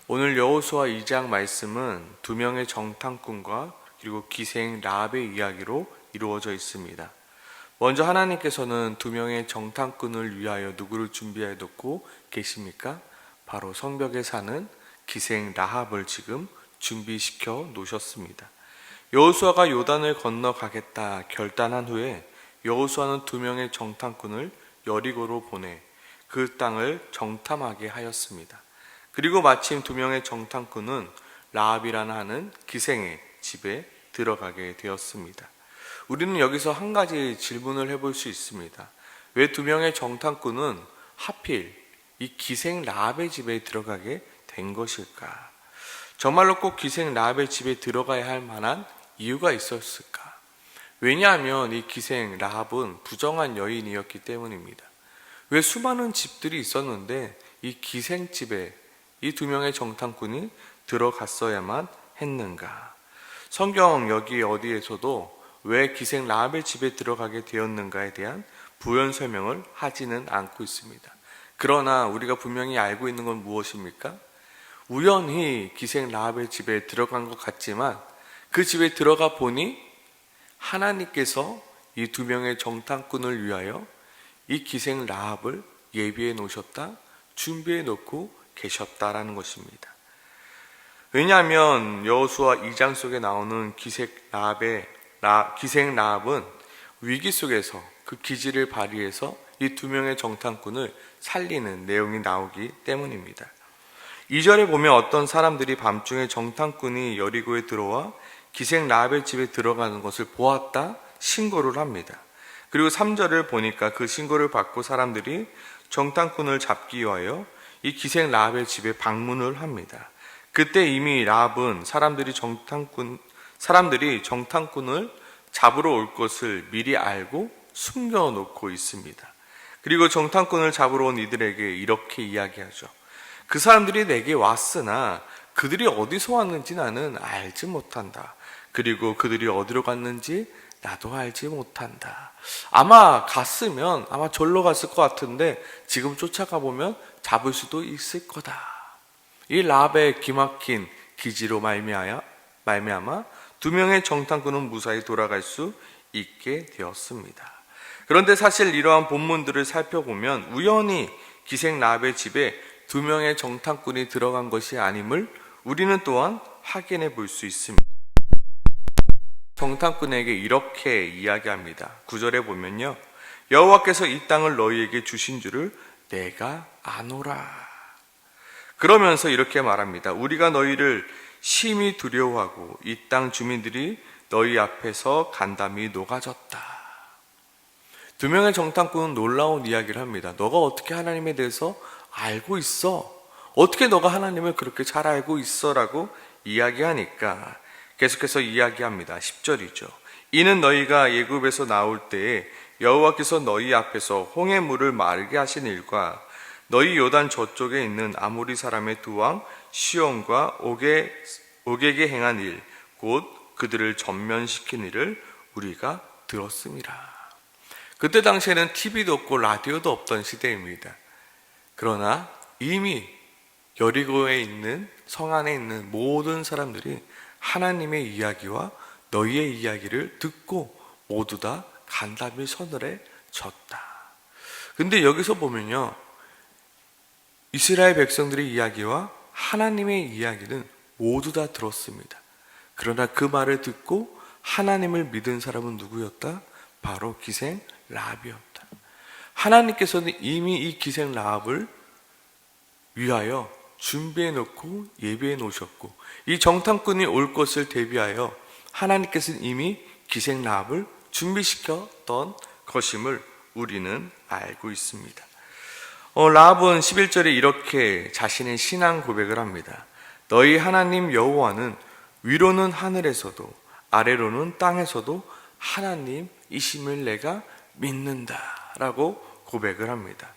오늘 여호수아 2장 말씀은 두 명의 정탐꾼과 그리고 기생 라합의 이야기로 이루어져 있습니다. 먼저 하나님께서는 두 명의 정탐꾼을 위하여 누구를 준비해 놓고 계십니까? 바로 성벽에 사는 기생 라합을 지금 준비시켜 놓으셨습니다. 여호수아가 요단을 건너가겠다 결단한 후에 여호수아는 두 명의 정탐꾼을 여리고로 보내 그 땅을 정탐하게 하였습니다. 그리고 마침 두 명의 정탐꾼은 라합이라는 하는 기생의 집에 들어가게 되었습니다. 우리는 여기서 한 가지 질문을 해볼 수 있습니다. 왜 두 명의 정탐꾼은 하필 이 기생 라합의 집에 들어가게 된 것일까? 정말로 꼭 기생 라합의 집에 들어가야 할 만한 이유가 있었을까? 왜냐하면 이 기생 라합은 부정한 여인이었기 때문입니다. 왜 수많은 집들이 있었는데 이 기생집에 이 두 명의 정탐꾼이 들어갔어야만 했는가? 성경 여기 어디에서도 왜 기생 라합의 집에 들어가게 되었는가에 대한 부연 설명을 하지는 않고 있습니다. 그러나 우리가 분명히 알고 있는 건 무엇입니까? 우연히 기생 라합의 집에 들어간 것 같지만 그 집에 들어가 보니 하나님께서 이 두 명의 정탐꾼을 위하여 이 기생 라합을 예비해 놓으셨다, 준비해 놓고 계셨다라는 것입니다. 왜냐하면 여호수아 2장 속에 나오는 기생 라합은 위기 속에서 그 기지를 발휘해서 이 두 명의 정탐꾼을 살리는 내용이 나오기 때문입니다. 2절에 보면 어떤 사람들이 밤중에 정탐꾼이 여리고에 들어와 기생 라합의 집에 들어가는 것을 보았다 신고를 합니다. 그리고 3절을 보니까 그 신고를 받고 사람들이 정탐꾼을 잡기 위하여 이 기생 라합의 집에 방문을 합니다. 그때 이미 라합은 사람들이 정탐꾼을 잡으러 올 것을 미리 알고 숨겨놓고 있습니다. 그리고 정탐꾼을 잡으러 온 이들에게 이렇게 이야기하죠. 그 사람들이 내게 왔으나 그들이 어디서 왔는지 나는 알지 못한다. 그리고 그들이 어디로 갔는지 나도 알지 못한다. 아마 갔으면 아마 절로 갔을 것 같은데 지금 쫓아가 보면 잡을 수도 있을 거다. 이 라합의 기막힌 기지로 말미암아 두 명의 정탐꾼은 무사히 돌아갈 수 있게 되었습니다. 그런데 사실 이러한 본문들을 살펴보면 우연히 기생 라합의 집에 두 명의 정탐꾼이 들어간 것이 아님을 우리는 또한 확인해 볼 수 있습니다. 정탐꾼에게 이렇게 이야기합니다. 9절에 보면요, 여호와께서 이 땅을 너희에게 주신 줄을 내가 아노라. 그러면서 이렇게 말합니다. 우리가 너희를 심히 두려워하고 이 땅 주민들이 너희 앞에서 간담이 녹아졌다. 두 명의 정탐꾼은 놀라운 이야기를 합니다. 너가 어떻게 하나님에 대해서 알고 있어? 어떻게 너가 하나님을 그렇게 잘 알고 있어? 라고 이야기하니까 계속해서 이야기합니다. 10절이죠. 이는 너희가 애굽에서 나올 때에 여호와께서 너희 앞에서 홍해 물을 마르게 하신 일과 너희 요단 저쪽에 있는 아모리 사람의 두 왕 시온과 옥에게 행한 일, 곧 그들을 전면시킨 일을 우리가 들었습니다. 그때 당시에는 TV도 없고 라디오도 없던 시대입니다. 그러나 이미 여리고에 있는 성 안에 있는 모든 사람들이 하나님의 이야기와 너희의 이야기를 듣고 모두 다 간담이 서늘해 졌다. 근데 여기서 보면요, 이스라엘 백성들의 이야기와 하나님의 이야기는 모두 다 들었습니다. 그러나 그 말을 듣고 하나님을 믿은 사람은 누구였다? 바로 기생 라합이었다. 하나님께서는 이미 이 기생 라합을 위하여 준비해 놓고 예비해 놓으셨고 이 정탐꾼이 올 것을 대비하여 하나님께서는 이미 기생 라합을 준비시켰던 것임을 우리는 알고 있습니다. 라합은 11절에 이렇게 자신의 신앙 고백을 합니다. 너희 하나님 여호와는 위로는 하늘에서도 아래로는 땅에서도 하나님이심을 내가 믿는다 라고 고백을 합니다.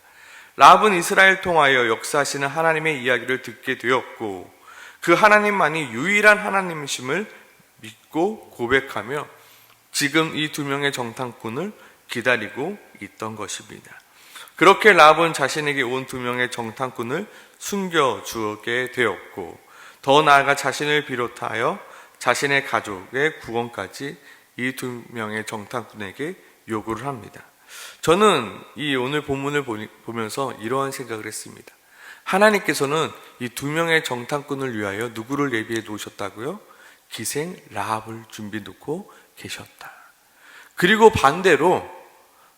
라합은 이스라엘 통하여 역사하시는 하나님의 이야기를 듣게 되었고 그 하나님만이 유일한 하나님이심을 믿고 고백하며 지금 이 두 명의 정탐꾼을 기다리고 있던 것입니다. 그렇게 라합은 자신에게 온 두 명의 정탐꾼을 숨겨주게 되었고, 더 나아가 자신을 비롯하여 자신의 가족의 구원까지 이 두 명의 정탐꾼에게 요구를 합니다. 저는 이 오늘 본문을 보면서 이러한 생각을 했습니다. 하나님께서는 이 두 명의 정탐꾼을 위하여 누구를 예비해 놓으셨다고요? 기생 라합을 준비해 놓고 계셨다. 그리고 반대로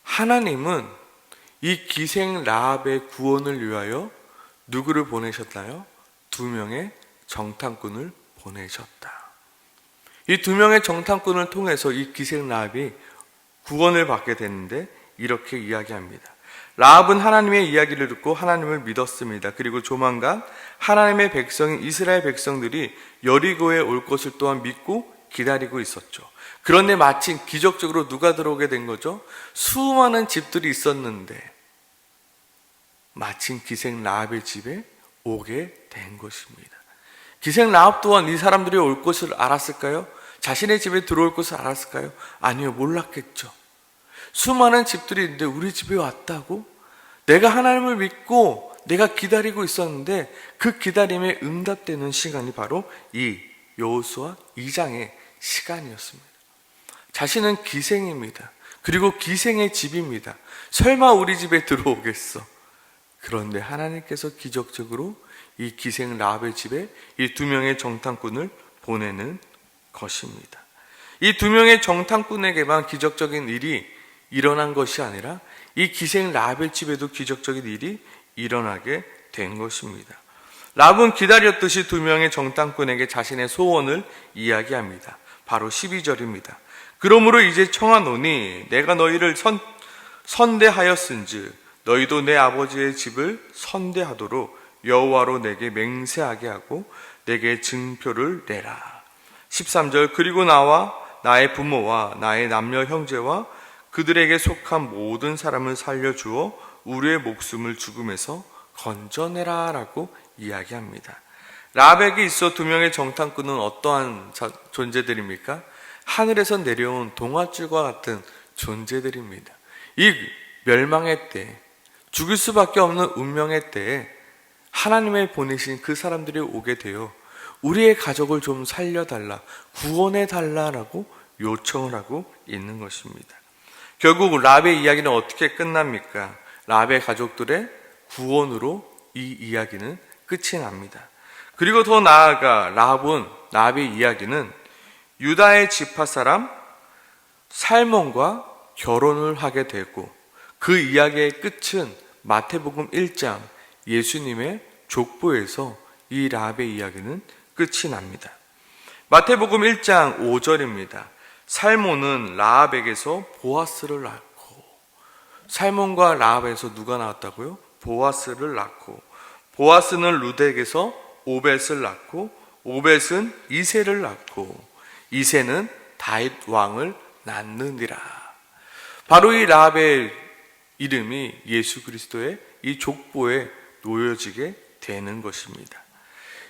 하나님은 이 기생 라합의 구원을 위하여 누구를 보내셨나요? 두 명의 정탐꾼을 보내셨다. 이 두 명의 정탐꾼을 통해서 이 기생 라합이 구원을 받게 됐는데 이렇게 이야기합니다. 라합은 하나님의 이야기를 듣고 하나님을 믿었습니다. 그리고 조만간 하나님의 백성인 이스라엘 백성들이 여리고에 올 것을 또한 믿고 기다리고 있었죠. 그런데 마침 기적적으로 누가 들어오게 된 거죠? 수많은 집들이 있었는데 마침 기생 라합의 집에 오게 된 것입니다. 기생 라합 또한 이 사람들이 올 것을 알았을까요? 자신의 집에 들어올 것을 알았을까요? 아니요, 몰랐겠죠. 수많은 집들이 있는데 우리 집에 왔다고? 내가 하나님을 믿고 내가 기다리고 있었는데 그 기다림에 응답되는 시간이 바로 이 여호수아 2장의 시간이었습니다. 자신은 기생입니다. 그리고 기생의 집입니다. 설마 우리 집에 들어오겠어? 그런데 하나님께서 기적적으로 이 기생 라합의 집에 이 두 명의 정탐꾼을 보내는 것입니다. 이 두 명의 정탐꾼에게만 기적적인 일이 일어난 것이 아니라 이 기생 라합의 집에도 기적적인 일이 일어나게 된 것입니다. 라합은 기다렸듯이 두 명의 정탐꾼에게 자신의 소원을 이야기합니다. 바로 12절입니다. 그러므로 이제 청하노니 내가 너희를 선대하였은즉 너희도 내 아버지의 집을 선대하도록 여호와로 내게 맹세하게 하고 내게 증표를 내라. 13절 그리고 나와 나의 부모와 나의 남녀 형제와 그들에게 속한 모든 사람을 살려주어 우리의 목숨을 죽음에서 건져내라 라고 이야기합니다. 라합에게 있어 두 명의 정탐꾼은 어떠한 존재들입니까? 하늘에서 내려온 동아줄과 같은 존재들입니다. 이 멸망의 때, 죽을 수밖에 없는 운명의 때에 하나님의 보내신 그 사람들이 오게 되어 우리의 가족을 좀 살려달라, 구원해달라라고 요청을 하고 있는 것입니다. 결국 라합의 이야기는 어떻게 끝납니까? 라합의 가족들의 구원으로 이 이야기는 끝이 납니다. 그리고 더 나아가 라합의 이야기는 유다의 지파 사람 살몬과 결혼을 하게 되고 그 이야기의 끝은 마태복음 1장 예수님의 족보에서 이 라합의 이야기는 끝이 납니다. 마태복음 1장 5절입니다. 살몬은 라합에게서 보아스를 낳고, 살몬과 라합에서 누가 나왔다고요? 보아스를 낳고, 보아스는 룻에게서 오벳을 낳고, 오벳은 이새를 낳고, 이새는 다윗 왕을 낳느니라. 바로 이 라합의 이름이 예수 그리스도의 이 족보에 놓여지게 되는 것입니다.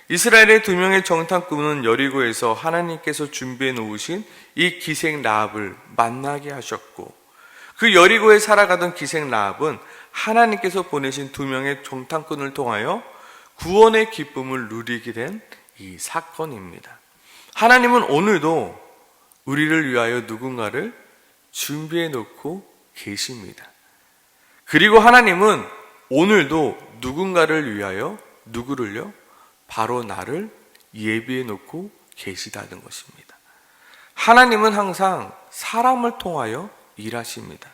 이스라엘의 두 명의 정탐꾼은 여리고에서 하나님께서 준비해 놓으신 이 기생 라합을 만나게 하셨고, 그 여리고에 살아가던 기생 라합은 하나님께서 보내신 두 명의 정탐꾼을 통하여 구원의 기쁨을 누리게 된 이 사건입니다. 하나님은 오늘도 우리를 위하여 누군가를 준비해 놓고 계십니다. 그리고 하나님은 오늘도 누군가를 위하여 누구를요? 바로 나를 예비해 놓고 계시다는 것입니다. 하나님은 항상 사람을 통하여 일하십니다.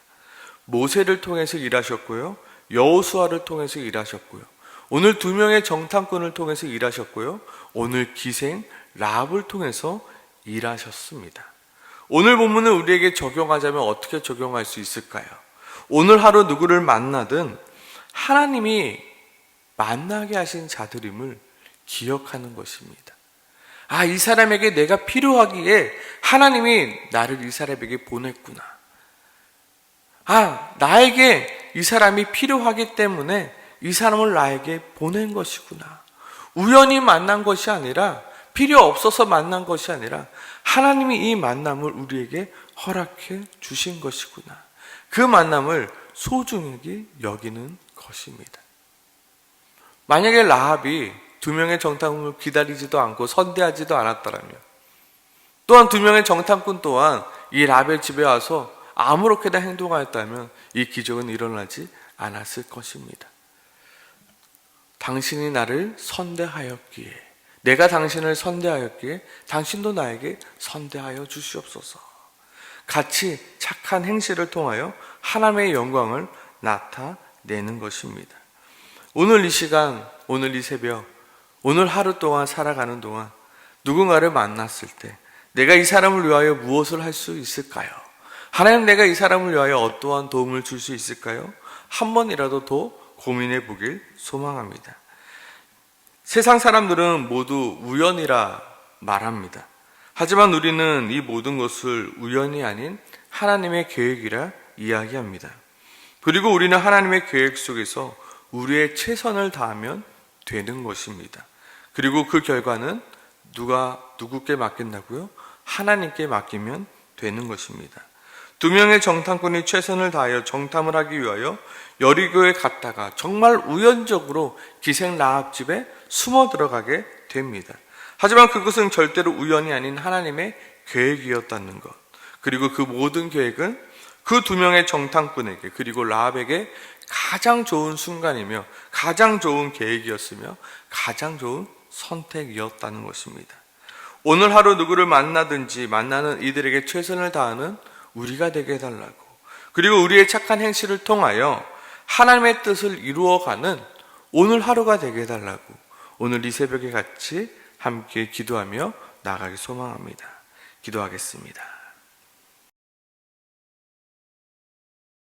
모세를 통해서 일하셨고요. 여호수아를 통해서 일하셨고요. 오늘 두 명의 정탐꾼을 통해서 일하셨고요. 오늘 기생 라합을 통해서 일하셨습니다. 오늘 본문을 우리에게 적용하자면 어떻게 적용할 수 있을까요? 오늘 하루 누구를 만나든 하나님이 만나게 하신 자들임을 기억하는 것입니다. 아, 이 사람에게 내가 필요하기에 하나님이 나를 이 사람에게 보냈구나. 아, 나에게 이 사람이 필요하기 때문에 이 사람을 나에게 보낸 것이구나. 우연히 만난 것이 아니라, 필요 없어서 만난 것이 아니라 하나님이 이 만남을 우리에게 허락해 주신 것이구나. 그 만남을 소중하게 여기는 것입니다. 만약에 라합이 2명의 정탐꾼을 기다리지도 않고 선대하지도 않았더라면, 또한 2명의 정탐꾼 또한 이 라합의 집에 와서 아무렇게나 행동하였다면 이 기적은 일어나지 않았을 것입니다. 당신이 나를 선대하였기에, 내가 당신을 선대하였기에 당신도 나에게 선대하여 주시옵소서. 같이 착한 행실을 통하여 하나님의 영광을 나타내는 것입니다. 오늘 이 시간, 오늘 이 새벽, 오늘 하루 동안 살아가는 동안 누군가를 만났을 때 내가 이 사람을 위하여 무엇을 할 수 있을까요? 하나님, 내가 이 사람을 위하여 어떠한 도움을 줄 수 있을까요? 한 번이라도 더 고민해 보길 소망합니다. 세상 사람들은 모두 우연이라 말합니다. 하지만 우리는 이 모든 것을 우연이 아닌 하나님의 계획이라 이야기합니다. 그리고 우리는 하나님의 계획 속에서 우리의 최선을 다하면 되는 것입니다. 그리고 그 결과는 누구께 맡긴다고요? 하나님께 맡기면 되는 것입니다. 2명의 정탐꾼이 최선을 다하여 정탐을 하기 위하여 여리고에 갔다가 정말 우연적으로 기생 라합 집에 숨어 들어가게 됩니다. 하지만 그것은 절대로 우연이 아닌 하나님의 계획이었다는 것, 그리고 그 모든 계획은 그 2명의 정탐꾼에게, 그리고 라합에게 가장 좋은 순간이며 가장 좋은 계획이었으며 가장 좋은 선택이었다는 것입니다. 오늘 하루 누구를 만나든지 만나는 이들에게 최선을 다하는 우리가 되게 해달라고, 그리고 우리의 착한 행실을 통하여 하나님의 뜻을 이루어가는 오늘 하루가 되게 해달라고, 오늘 이 새벽에 같이 함께 기도하며 나아가기 소망합니다. 기도하겠습니다.